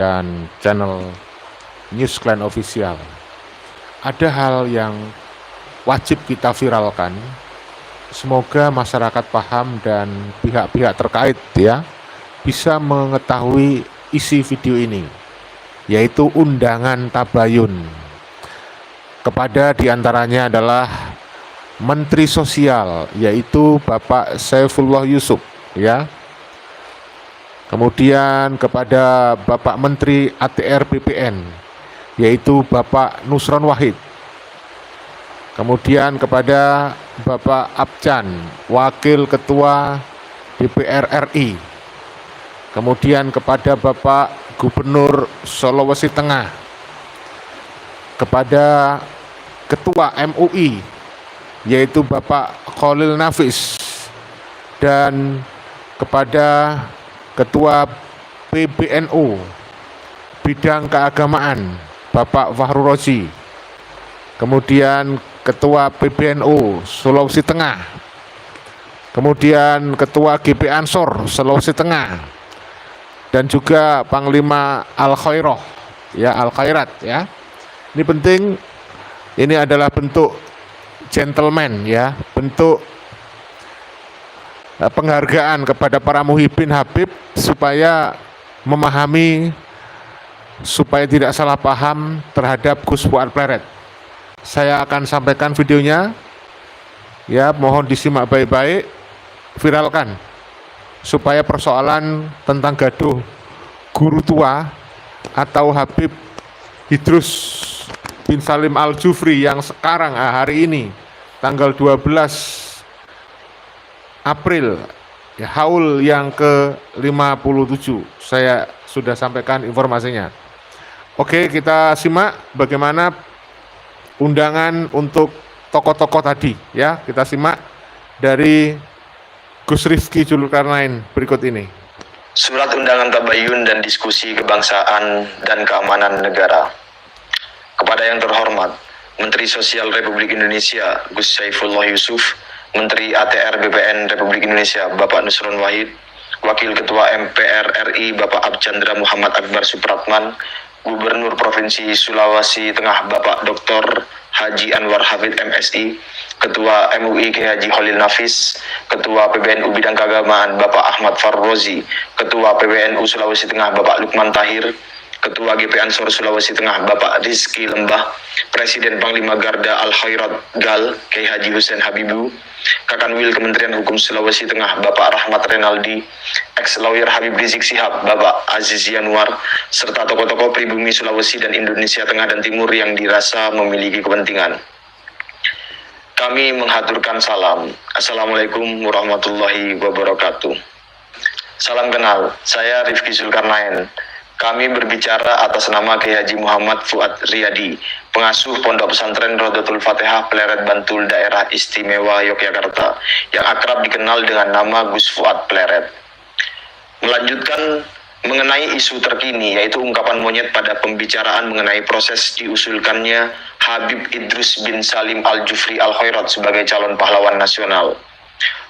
dan channel News Clan Official. Ada hal yang wajib kita viralkan. Semoga masyarakat paham dan pihak-pihak terkait ya bisa mengetahui isi video ini, yaitu undangan tabayun kepada diantaranya adalah Menteri Sosial, yaitu Bapak Saifullah Yusuf ya. Kemudian kepada Bapak Menteri ATR BPN, yaitu Bapak Nusron Wahid. Kemudian kepada Bapak Abcan, Wakil Ketua DPR RI. Kemudian kepada Bapak Gubernur Sulawesi Tengah. Kepada Ketua MUI, yaitu Bapak Khalil Nafis. Dan kepada Ketua PBNU Bidang Keagamaan, Bapak Fahru Rozi. Kemudian Ketua PBNU Sulawesi Tengah. Kemudian Ketua GP Ansor Sulawesi Tengah. Dan juga Panglima Al-Khairah ya, Al-Khairat ya. Ini penting, ini adalah bentuk gentleman ya, bentuk penghargaan kepada para muhibbin Habib supaya memahami, supaya tidak salah paham terhadap Gus Fuad Pleret. Saya akan sampaikan videonya ya, mohon disimak baik-baik, viralkan supaya persoalan tentang gaduh guru tua atau Habib Idrus bin Salim Al-Jufri yang sekarang hari ini tanggal 12 April ya, haul yang ke-57, saya sudah sampaikan informasinya. Oke, kita simak bagaimana undangan untuk tokoh-tokoh tadi ya. Kita simak dari Gus Rifki Zulkarnain berikut ini. Surat undangan tabayun dan diskusi kebangsaan dan keamanan negara. Kepada yang terhormat Menteri Sosial Republik Indonesia Gus Saifullah Yusuf, Menteri ATR BPN Republik Indonesia Bapak Nusron Wahid, Wakil Ketua MPR RI Bapak Abchandra Muhammad Akbar Supratman, Gubernur Provinsi Sulawesi Tengah Bapak Dr. Haji Anwar Hafid MSI, Ketua MUI Kiai Haji Khalil Nafis, Ketua PBNU Bidang Keagamaan Bapak Ahmad Farrozi, Ketua PBNU Sulawesi Tengah Bapak Lukman Tahir, Ketua GP Ansor Sulawesi Tengah Bapak Rizky Lembah, Presiden Panglima Garda Al-Khairat Gal Kiai Haji Hussein Habibu, Kakanwil Kementerian Hukum Sulawesi Tengah Bapak Rahmat Renaldi, ex-lawyer Habib Rizik Sihab Bapak Aziz Yanuar, serta tokoh-tokoh pribumi Sulawesi dan Indonesia Tengah dan Timur yang dirasa memiliki kepentingan. Kami menghaturkan salam. Assalamualaikum warahmatullahi wabarakatuh. Salam kenal, saya Rifki Zulkarnain. Kami berbicara atas nama Kiai Haji Muhammad Fuad Riyadi, pengasuh Pondok Pesantren Rodotul Fatihah Pleret Bantul Daerah Istimewa Yogyakarta, yang akrab dikenal dengan nama Gus Fuad Pleret. Melanjutkan mengenai isu terkini, yaitu ungkapan monyet pada pembicaraan mengenai proses diusulkannya Habib Idrus bin Salim Al-Jufri Al-Khairat sebagai calon pahlawan nasional.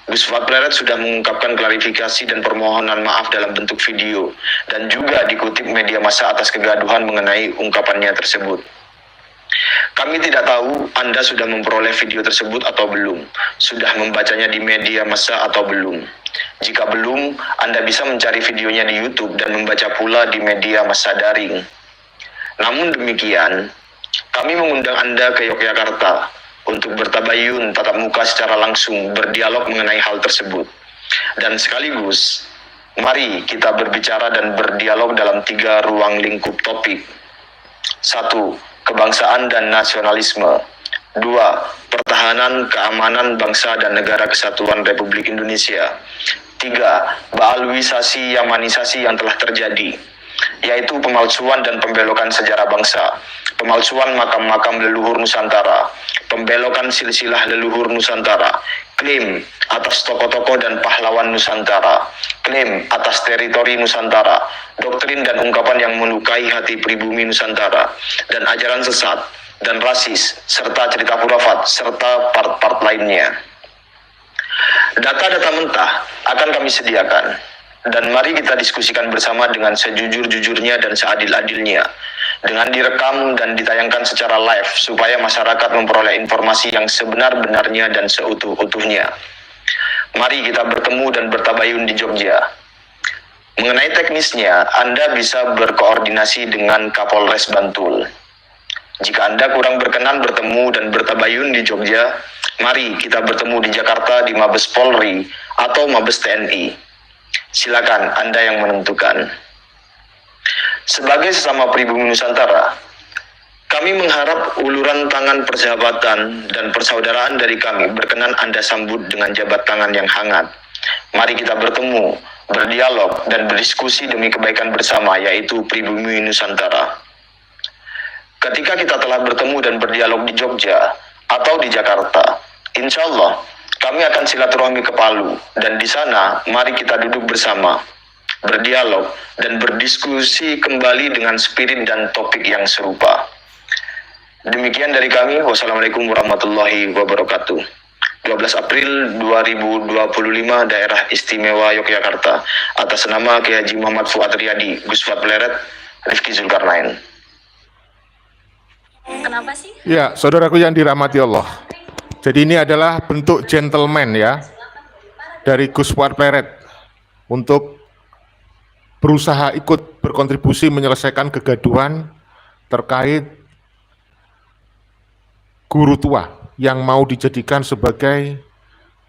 Gus Fuad Pleret sudah mengungkapkan klarifikasi dan permohonan maaf dalam bentuk video, dan juga dikutip media massa atas kegaduhan mengenai ungkapannya tersebut. Kami tidak tahu Anda sudah memperoleh video tersebut atau belum, sudah membacanya di media massa atau belum. Jika belum, Anda bisa mencari videonya di YouTube dan membaca pula di media massa daring. Namun demikian, kami mengundang Anda ke Yogyakarta untuk bertabayun tatap muka secara langsung, berdialog mengenai hal tersebut. Dan sekaligus, mari kita berbicara dan berdialog dalam 3 ruang lingkup topik. 1. Kebangsaan dan nasionalisme. 2. Pertahanan keamanan bangsa dan negara kesatuan Republik Indonesia. 3. Baalwisasi yamanisasi yang telah terjadi, yaitu pemalsuan dan pembelokan sejarah bangsa, pemalsuan makam-makam leluhur Nusantara, pembelokan silsilah leluhur Nusantara, klaim atas tokoh-tokoh dan pahlawan Nusantara, klaim atas teritori Nusantara, doktrin dan ungkapan yang melukai hati pribumi Nusantara, dan ajaran sesat dan rasis, serta cerita khurafat, serta part-part lainnya. Data-data mentah akan kami sediakan. dan mari kita diskusikan bersama dengan sejujur-jujurnya dan seadil-adilnya, dengan direkam dan ditayangkan secara live supaya masyarakat memperoleh informasi yang sebenar-benarnya dan seutuh-utuhnya. Mari kita bertemu dan bertabayun di Jogja. Mengenai teknisnya, Anda bisa berkoordinasi dengan Kapolres Bantul. Jika Anda kurang berkenan bertemu dan bertabayun di Jogja, mari kita bertemu di Jakarta di Mabes Polri atau Mabes TNI. Silakan Anda yang menentukan. Sebagai sesama pribumi Nusantara, kami mengharap uluran tangan persahabatan dan persaudaraan dari kami berkenan Anda sambut dengan jabat tangan yang hangat. Mari kita bertemu, berdialog, dan berdiskusi demi kebaikan bersama, yaitu pribumi Nusantara. Ketika kita telah bertemu dan berdialog di Jogja atau di Jakarta, insya Allah kami akan silaturahmi ke Palu, dan di sana mari kita duduk bersama, berdialog, dan berdiskusi kembali dengan spirit dan topik yang serupa. Demikian dari kami. Wassalamualaikum warahmatullahi wabarakatuh. 12 April 2025, Daerah Istimewa Yogyakarta, atas nama Kiai Haji Muhammad Fuad Riyadi, Guspat Pleret, Rifki Zulkarnain. Kenapa sih? Ya, saudaraku yang dirahmati Allah. Jadi ini adalah bentuk gentleman ya dari Gus Fuad Pleret untuk berusaha ikut berkontribusi menyelesaikan kegaduhan terkait guru tua yang mau dijadikan sebagai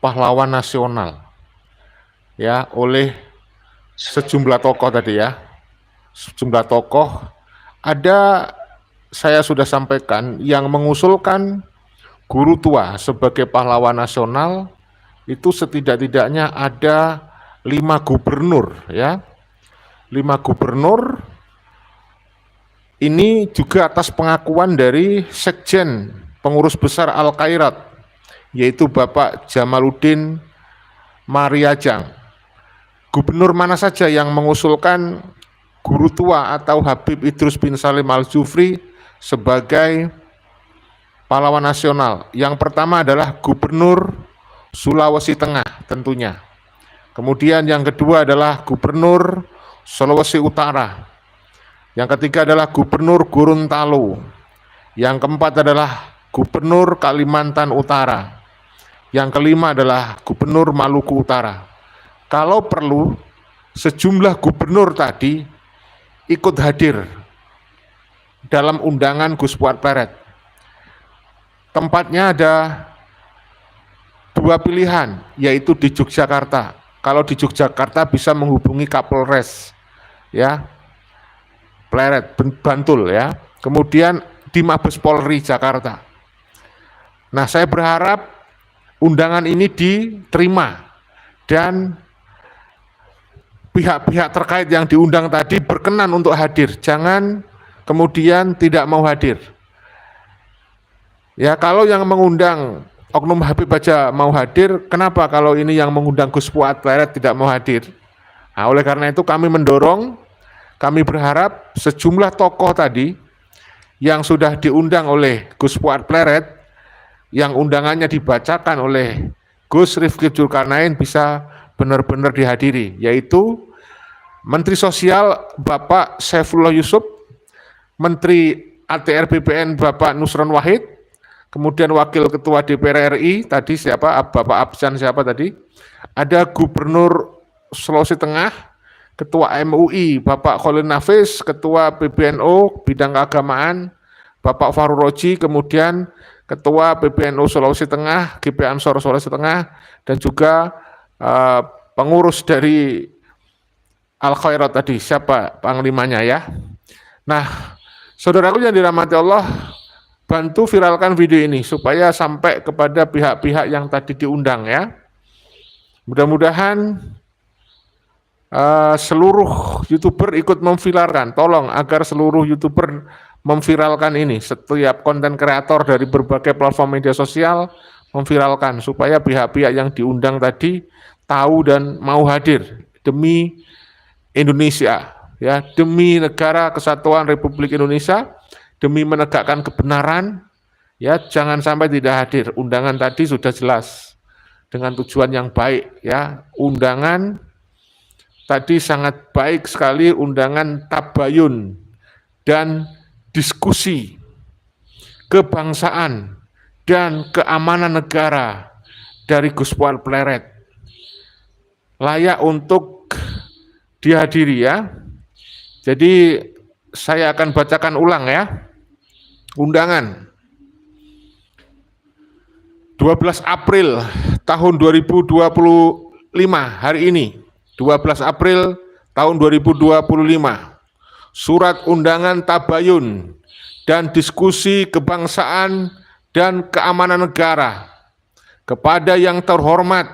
pahlawan nasional ya oleh sejumlah tokoh tadi ya. Sejumlah tokoh, ada saya sudah sampaikan yang mengusulkan guru tua sebagai pahlawan nasional itu setidak-tidaknya ada 5 gubernur ya. 5 gubernur ini juga atas pengakuan dari Sekjen Pengurus Besar Al-Khairat, yaitu Bapak Jamaluddin Mariajang. Gubernur mana saja yang mengusulkan guru tua atau Habib Idrus bin Salim Al-Jufri sebagai pahlawan nasional? Yang pertama adalah Gubernur Sulawesi Tengah tentunya. Kemudian yang kedua adalah Gubernur Sulawesi Utara. Yang ketiga adalah Gubernur Gorontalo. Yang keempat adalah Gubernur Kalimantan Utara. Yang kelima adalah Gubernur Maluku Utara. Kalau perlu, sejumlah gubernur tadi ikut hadir dalam undangan Gus Fuad Pleret. Tempatnya ada 2 pilihan, yaitu di Yogyakarta. Kalau di Yogyakarta bisa menghubungi Kapolres ya Pleret Bantul ya. Kemudian di Mabes Polri Jakarta. Nah, saya berharap undangan ini diterima dan pihak-pihak terkait yang diundang tadi berkenan untuk hadir. Jangan kemudian tidak mau hadir. Ya, kalau yang mengundang Oknum Habib aja mau hadir, kenapa kalau ini yang mengundang Gus Fuad Pleret tidak mau hadir? Nah, oleh karena itu kami mendorong, kami berharap sejumlah tokoh tadi yang sudah diundang oleh Gus Fuad Pleret, yang undangannya dibacakan oleh Gus Rifki Zulkarnain bisa benar-benar dihadiri, yaitu Menteri Sosial Bapak Saifullah Yusuf, Menteri ATR BPN Bapak Nusron Wahid, kemudian Wakil Ketua DPR RI tadi siapa, Bapak Absan siapa tadi, ada Gubernur Sulawesi Tengah, Ketua MUI Bapak Khalil Nafis, Ketua PBNU Bidang Keagamaan Bapak Fahru Roji, kemudian Ketua PBNU Sulawesi Tengah, GP Ansor Sulawesi Tengah, dan juga pengurus dari Al-Khairat tadi, siapa panglimanya ya. Nah, saudaraku yang dirahmati Allah, bantu viralkan video ini supaya sampai kepada pihak-pihak yang tadi diundang ya. Mudah-mudahan seluruh YouTuber ikut memviralkan. Tolong agar seluruh YouTuber memviralkan ini. Setiap konten kreator dari berbagai platform media sosial memviralkan supaya pihak-pihak yang diundang tadi tahu dan mau hadir demi Indonesia ya, demi negara kesatuan Republik Indonesia, demi menegakkan kebenaran ya. Jangan sampai tidak hadir. Undangan tadi sudah jelas dengan tujuan yang baik ya. Undangan tadi sangat baik sekali undangan tabayun dan diskusi kebangsaan dan keamanan negara dari Gus Fuad Pleret. Layak untuk dihadiri ya. Jadi saya akan bacakan ulang ya. Undangan 12 April tahun 2025 hari ini. 12 April tahun 2025. Surat undangan tabayun dan diskusi kebangsaan dan keamanan negara kepada yang terhormat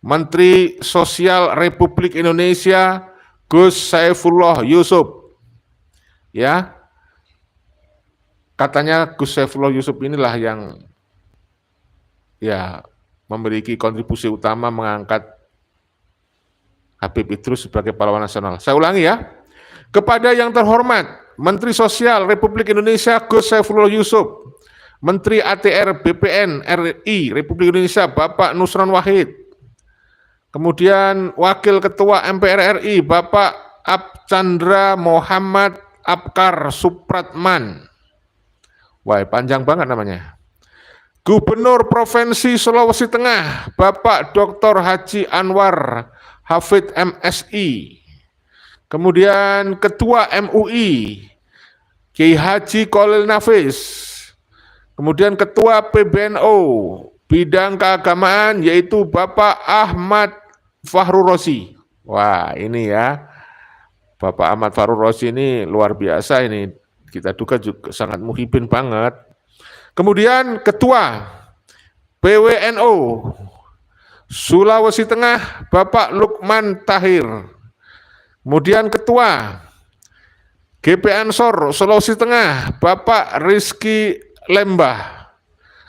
Menteri Sosial Republik Indonesia Gus Saifullah Yusuf. Ya. Katanya Gus Saifullah Yusuf inilah yang ya memiliki kontribusi utama mengangkat Habib Idrus sebagai pahlawan nasional. Saya ulangi ya. Kepada yang terhormat Menteri Sosial Republik Indonesia Gus Saifullah Yusuf, Menteri ATR BPN RI Republik Indonesia Bapak Nusron Wahid, kemudian Wakil Ketua MPR RI Bapak Abchandra Muhammad Abkar Supratman. Wah, panjang banget namanya. Gubernur Provinsi Sulawesi Tengah Bapak Dr. Haji Anwar Hafid MSI. Kemudian Ketua MUI Kiai Haji Khalil Nafis. Kemudian Ketua PBNU bidang keagamaan yaitu Bapak Ahmad Fahru Rosi. Wah, ini ya. Bapak Ahmad Fahru Rosi ini luar biasa ini. Kita duga juga sangat muhibin banget. Kemudian Ketua PWNU Sulawesi Tengah Bapak Lukman Tahir. Kemudian Ketua GP Ansor Sulawesi Tengah Bapak Rizky Lembah.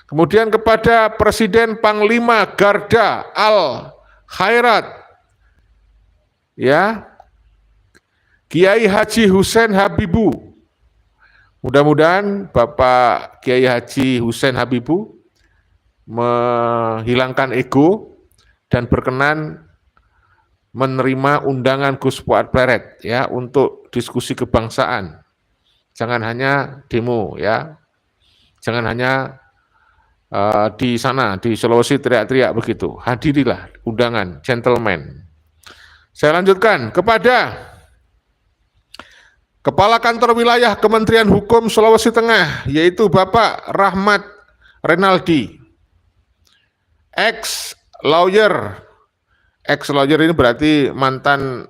Kemudian kepada Presiden Panglima Garda Al Khairat ya Kiai Haji Hussein Habibu. Mudah-mudahan Bapak Kiai Haji Hussein Habibu menghilangkan ego dan berkenan menerima undangan Gus Fuad Pleret ya untuk diskusi kebangsaan. Jangan hanya demo ya. Jangan hanya di sana di Sulawesi teriak-teriak begitu. Hadirilah undangan gentleman. Saya lanjutkan kepada Kepala Kantor Wilayah Kementerian Hukum Sulawesi Tengah yaitu Bapak Rahmat Renaldi. Ex-lawyer ini berarti mantan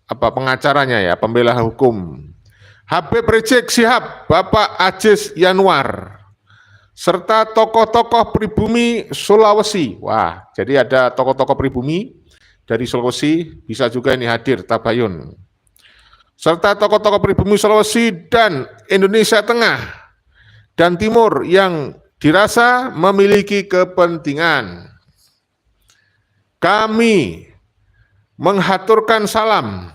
pengacaranya ya, pembela hukum. Habib Rizik Syihab, Bapak Aziz Yanwar, serta tokoh-tokoh pribumi Sulawesi. Wah, jadi ada tokoh-tokoh pribumi dari Sulawesi, bisa juga ini hadir tabayun. Serta tokoh-tokoh pribumi Sulawesi dan Indonesia Tengah dan Timur yang dirasa memiliki kepentingan. Kami menghaturkan salam.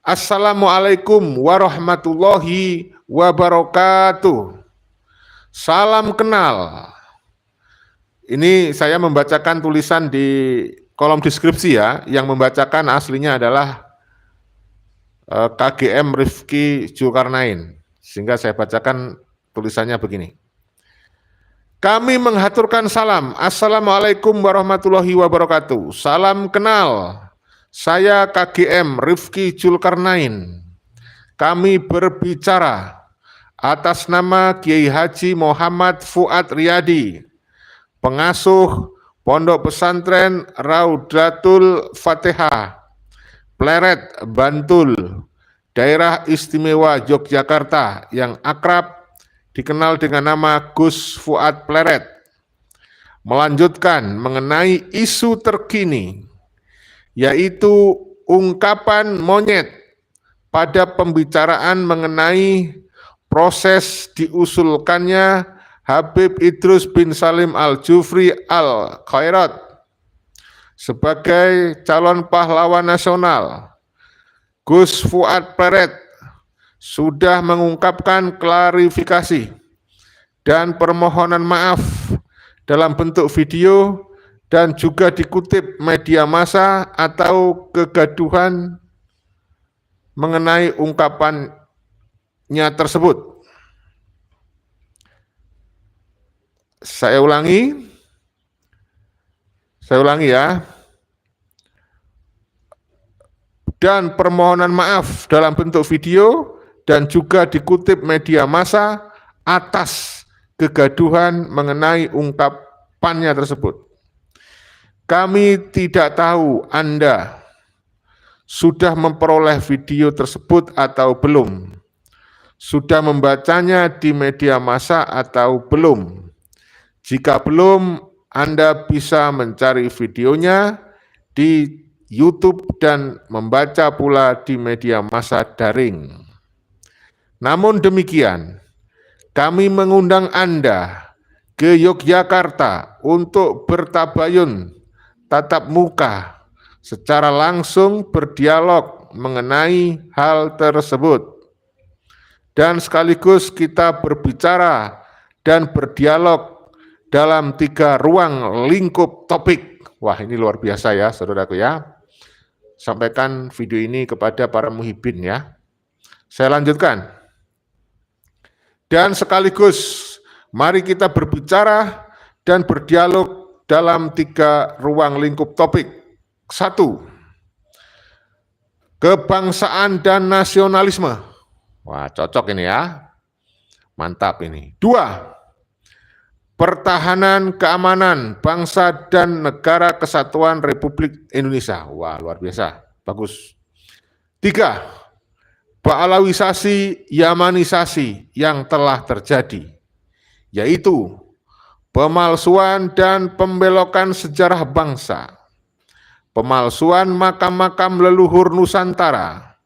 Assalamualaikum warahmatullahi wabarakatuh. Salam kenal. Ini saya membacakan tulisan di kolom deskripsi ya. Yang membacakan aslinya adalah KGM Rifki Zulkarnain. Sehingga saya bacakan tulisannya begini. Kami menghaturkan salam. Assalamualaikum warahmatullahi wabarakatuh. Salam kenal. Saya KGM Rifki Zulkarnain. Kami berbicara atas nama Kiai Haji Muhammad Fuad Riyadi, pengasuh Pondok Pesantren Raudatul Fatihah, Pleret, Bantul, Daerah Istimewa Yogyakarta yang akrab dikenal dengan nama Gus Fuad Pleret, melanjutkan mengenai isu terkini, yaitu ungkapan monyet pada pembicaraan mengenai proses diusulkannya Habib Idrus bin Salim Al-Jufri Al-Khairat sebagai calon pahlawan nasional. Gus Fuad Pleret sudah mengungkapkan klarifikasi dan permohonan maaf dalam bentuk video dan juga dikutip media massa atau kegaduhan mengenai ungkapannya tersebut. Saya ulangi ya. Dan permohonan maaf dalam bentuk video dan juga dikutip media massa atas kegaduhan mengenai ungkapannya tersebut. Kami tidak tahu Anda sudah memperoleh video tersebut atau belum, sudah membacanya di media massa atau belum. Jika belum, Anda bisa mencari videonya di YouTube dan membaca pula di media massa daring. Namun demikian, kami mengundang Anda ke Yogyakarta untuk bertabayun tatap muka secara langsung berdialog mengenai hal tersebut. Dan sekaligus kita berbicara dan berdialog dalam 3 ruang lingkup topik. Wah, ini luar biasa ya, saudaraku ya. Sampaikan video ini kepada para muhibin ya. Saya lanjutkan. Dan sekaligus mari kita berbicara dan berdialog dalam 3 ruang lingkup topik. 1. Kebangsaan dan nasionalisme. Wah, cocok ini ya. Mantap ini. 2. Pertahanan keamanan bangsa dan negara kesatuan Republik Indonesia. Wah, luar biasa. Bagus. 3. Pahlawisasi, yamanisasi yang telah terjadi, yaitu pemalsuan dan pembelokan sejarah bangsa, pemalsuan makam-makam leluhur Nusantara,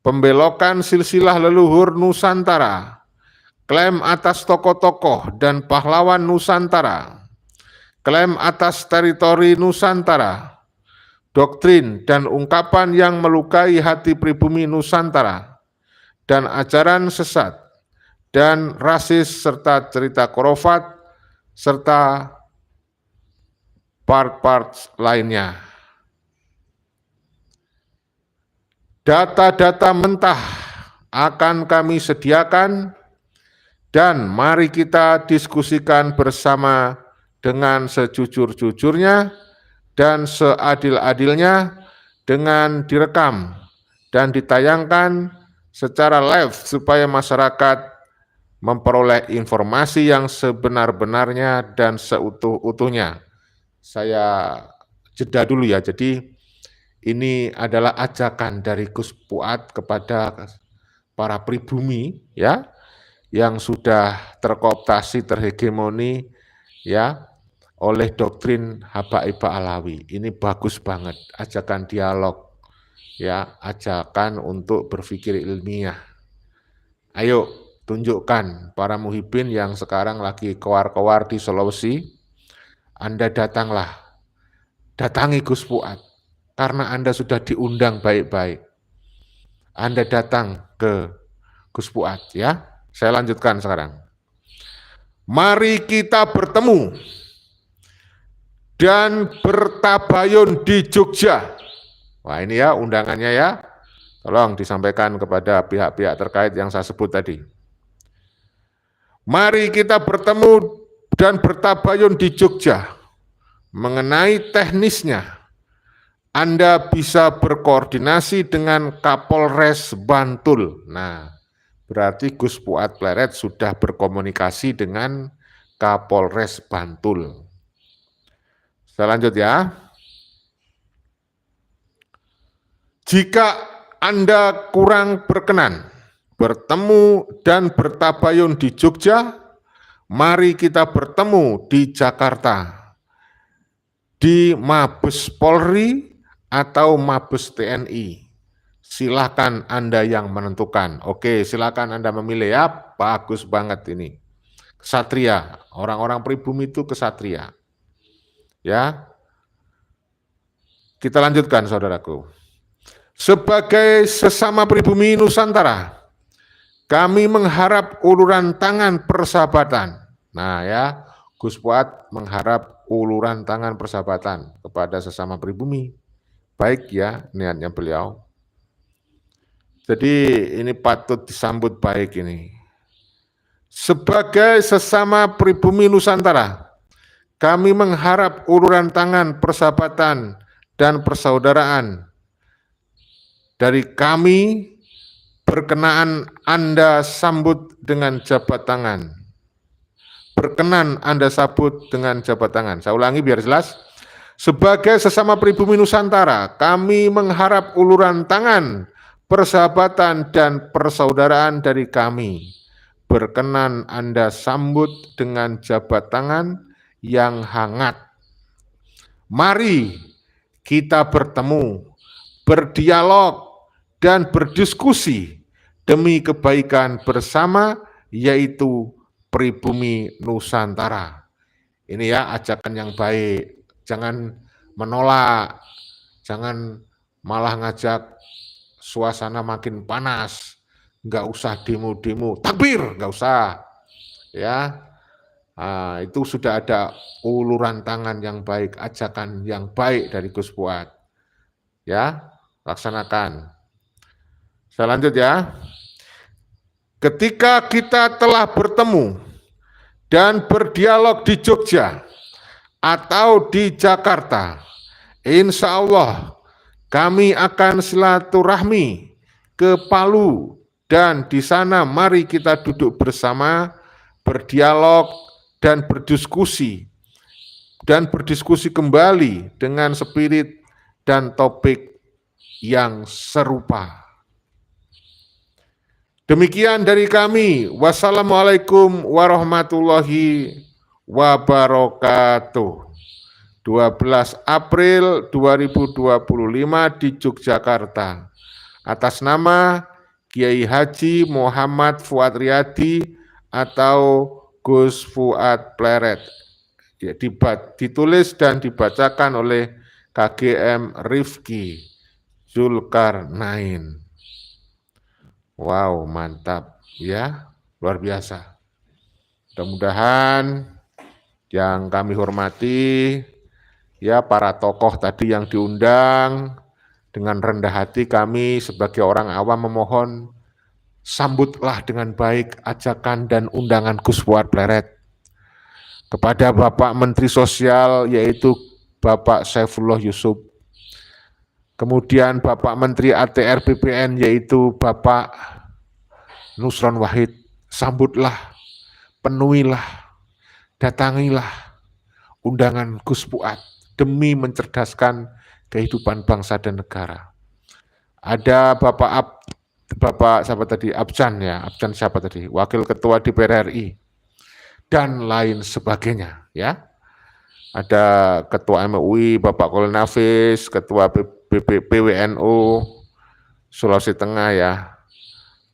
pembelokan silsilah leluhur Nusantara, klaim atas tokoh-tokoh dan pahlawan Nusantara, klaim atas teritori Nusantara, doktrin dan ungkapan yang melukai hati pribumi Nusantara, dan ajaran sesat dan rasis serta cerita khurafat serta part-part lainnya. Data-data mentah akan kami sediakan dan mari kita diskusikan bersama dengan sejujur-jujurnya dan seadil-adilnya dengan direkam dan ditayangkan secara live supaya masyarakat memperoleh informasi yang sebenar-benarnya dan seutuh-utuhnya. Saya jeda dulu ya, jadi ini adalah ajakan dari Gus Fuad kepada para pribumi ya, yang sudah terkooptasi, terhegemoni ya oleh doktrin Habaibah Alawi. Ini bagus banget, ajakan dialog ya, ajakan untuk berpikir ilmiah. Ayo tunjukkan para muhibin yang sekarang lagi kewar-kewar di Sulawesi, Anda datanglah, datangi Gus Fuad karena Anda sudah diundang baik-baik. Anda datang ke Gus Fuad ya. Saya lanjutkan sekarang. Mari kita bertemu dan bertabayun di Jogja. Wah, ini ya undangannya ya. Tolong disampaikan kepada pihak-pihak terkait yang saya sebut tadi. Mari kita bertemu dan bertabayun di Jogja. Mengenai teknisnya, Anda bisa berkoordinasi dengan Kapolres Bantul. Nah, berarti Gus Fuad Pleret sudah berkomunikasi dengan Kapolres Bantul. Saya lanjut ya. Jika Anda kurang berkenan bertemu dan bertabayun di Jogja, mari kita bertemu di Jakarta, di Mabes Polri atau Mabes TNI. Silakan Anda yang menentukan. Oke, silakan Anda memilih ya. Bagus banget ini. Kesatria, orang-orang pribumi itu kesatria. Ya. Kita lanjutkan saudaraku. Sebagai sesama pribumi Nusantara, kami mengharap uluran tangan persahabatan. Nah ya, Gus Fuad mengharap uluran tangan persahabatan kepada sesama pribumi. Baik ya niatnya beliau. Jadi ini patut disambut baik ini. Sebagai sesama pribumi Nusantara, kami mengharap uluran tangan persahabatan dan persaudaraan dari kami berkenaan Anda sambut dengan jabat tangan. Berkenan Anda sambut dengan jabat tangan. Saya ulangi biar jelas. Sebagai sesama pribumi Nusantara, kami mengharap uluran tangan, persahabatan dan persaudaraan dari kami. Berkenan Anda sambut dengan jabat tangan yang hangat. Mari kita bertemu, berdialog, dan berdiskusi demi kebaikan bersama, yaitu pribumi Nusantara. Ini ya ajakan yang baik, jangan menolak, jangan malah ngajak suasana makin panas, nggak usah demo-demo, takbir, nggak usah, ya. Nah, itu sudah ada uluran tangan yang baik, ajakan yang baik dari Gus Fuad, ya, laksanakan. Saya lanjut ya. Ketika kita telah bertemu dan berdialog di Jogja atau di Jakarta, insya Allah kami akan silaturahmi ke Palu dan di sana mari kita duduk bersama, berdialog dan berdiskusi kembali dengan spirit dan topik yang serupa. Demikian dari kami. Wassalamualaikum warahmatullahi wabarakatuh. 12 April 2025 di Yogyakarta. Atas nama Kiai Haji Muhammad Fuad Riyadi atau Gus Fuad Pleret. Ya, ditulis dan dibacakan oleh KGM Rifki Zulkarnain. Wow, mantap ya, luar biasa. Mudah-mudahan yang kami hormati ya para tokoh tadi yang diundang, dengan rendah hati kami sebagai orang awam memohon sambutlah dengan baik ajakan dan undangan Gus Fuad Pleret kepada Bapak Menteri Sosial yaitu Bapak Saifullah Yusuf. Kemudian Bapak Menteri ATR BPN yaitu Bapak Nusron Wahid, sambutlah, penuhilah, datangilah undangan Gus Fuad demi mencerdaskan kehidupan bangsa dan negara. Ada Bapak siapa tadi? Abjan ya, Abjan siapa tadi? Wakil Ketua DPR RI dan lain sebagainya ya. Ada Ketua MUI Bapak Kolil Nafis, Ketua PWNU Sulawesi Tengah ya,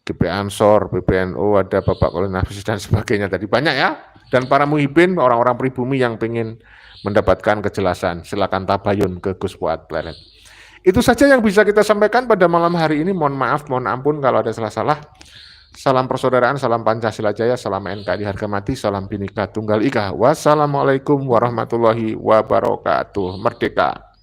GP Ansor, PBNU, ada Bapak Kolil Nafis dan sebagainya tadi banyak ya. Dan para muhibin, orang-orang pribumi yang ingin mendapatkan kejelasan, silakan tabayun ke Gus Fuad Pleret. Itu saja yang bisa kita sampaikan pada malam hari ini. Mohon maaf, mohon ampun kalau ada salah-salah. Salam persaudaraan, salam Pancasila Jaya, salam NKRI harga mati, salam Bhinneka Tunggal Ika. Wassalamualaikum warahmatullahi wabarakatuh. Merdeka!